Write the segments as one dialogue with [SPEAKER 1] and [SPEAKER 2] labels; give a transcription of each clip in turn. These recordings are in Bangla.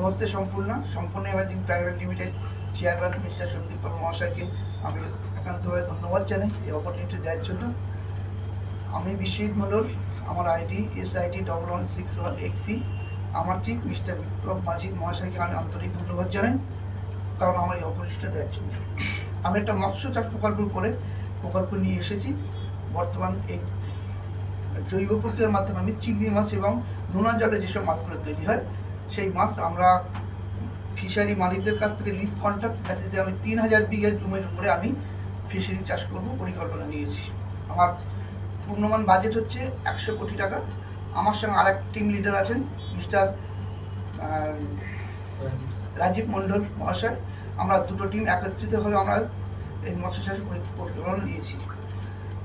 [SPEAKER 1] Namaste Sampurna imaging private limited chairman mister Sandip Pal মহাশয়কে আমি একান্তভাবে ধন্যবাদ জানাই এই অপরচুনিটি দেওয়ার জন্য। আমি বিশ্বজিৎ মণ্ডল, আমার আইডি SIT1161XC। আমার ঠিক মিস্টার বিপ্লব মাঝি মহাশয়কে আমি আন্তরিক ধন্যবাদ জানাই কারণ আমার এই অপরচুনিটি দেওয়ার জন্য। আমি একটা মৎস্য চাষ প্রকল্প নিয়ে এসেছি। বর্তমান এই জৈব প্রক্রিয়ার মাধ্যমে আমি চিংড়ি মাছ এবং নোনা জলে যেসব মাছগুলো তৈরি হয় সেই মাছ আমরা ফিশারি মালিকদের কাছ থেকে লিজ কন্ট্রাক্ট বেসিসে আমি 3000 বিঘা জমির উপরে আমি ফিশারি চাষ করব পরিকল্পনা নিয়েছি। আমার পূর্ণমান বাজেট হচ্ছে 100 কোটি টাকা। আমার সঙ্গে আরেক টিম লিডার আছেন মিস্টার রাজীব মণ্ডল মহাশয়। আমরা দুটো টিম একত্রিতভাবে আমরা এই মৎস্য চাষ পরিকল্পনা নিয়েছি।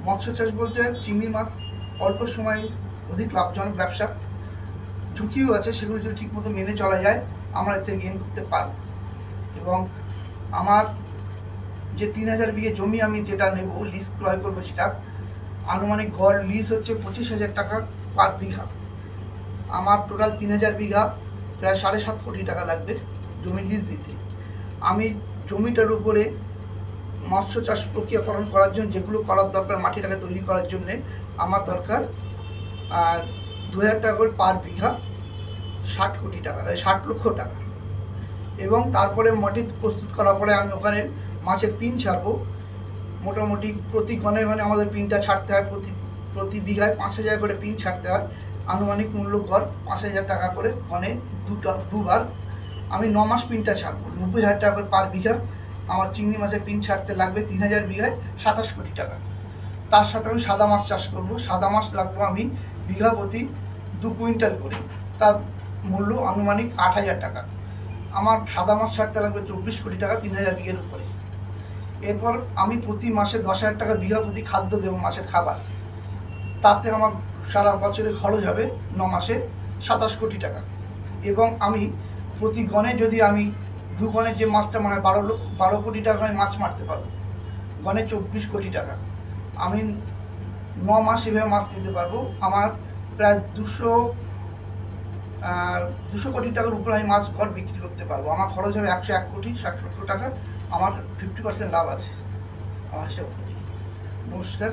[SPEAKER 1] মৎস্য চাষ বলতে চিংড়ি মাছ অল্প সময়ে অধিক লাভজনক ব্যবসা, ঝুঁকিও আছে, সেগুলো যদি ঠিকমতো মেনে চলা যায় আমরা এতে গেইন করতে পারব। এবং আমার যে 3000 বিঘে জমি আমি যেটা নেব লিজ ক্রয় করবো, সেটা আনুমানিক গড় লিজ হচ্ছে 25,000 টাকা পার বিঘা। আমার টোটাল 3000 বিঘা, প্রায় 7.5 কোটি টাকা লাগবে জমি লিজ দিতে। আমি জমিটার উপরে মৎস্য চাষ প্রক্রিয়াকরণ করার জন্য যেগুলো করার দরকার, মাটিটাকে তৈরি করার জন্যে আমার দরকার 2000 টাকা করে পার বিঘা, 60 কোটি টাকা, 60 লক্ষ টাকা। এবং তারপরে মাটি প্রস্তুত করার পরে আমি ওখানে মাছের পিন ছাড়বো। মোটামুটি প্রতি গণে আমাদের পিনটা ছাড়তে হয়, প্রতি বিঘায় 5000 করে পিন ছাড়তে হয়। আনুমানিক মূল্য গড় 5000 টাকা করে গণে দুবার। আমি 9 মাস পিনটা ছাড়বো, 90,000 টাকা করে পার বিঘা। আমার চিংড়ি মাছের পিন ছাড়তে লাগবে 3000 বিঘায় 27 কোটি টাকা। তার সাথে আমি সাদা মাছ চাষ করব। সাদা মাছ লাগবে আমি বিঘা প্রতি 2 কুইন্টাল করে, তার মূল্য আনুমানিক 8000 টাকা। আমার সাদা মাছ ছাড়তে লাগবে 24 কোটি টাকা 3000 বিঘের উপরে। এরপর আমি প্রতি মাসে 10,000 টাকা বিঘা প্রতি খাদ্য দেবো, মাছের খাবার। তাতে আমার সারা বছরে খরচ হবে 9 মাসে 27 কোটি টাকা। এবং আমি প্রতি গণে যদি আমি 2 গণের যে মাছটা 12 কোটি টাকা মাছ মারতে পারবো, গণে 24 কোটি টাকা। আমি 9 মাস এভাবে মাছ দিতে পারবো। আমার প্রায় 200 কোটি টাকার উপরে আমি মাছ ঘর বিক্রি করতে পারবো। আমার খরচ হবে 101 কোটি 60 লক্ষ টাকা। আমার 50% লাভ আছে আমার সে। নমস্কার।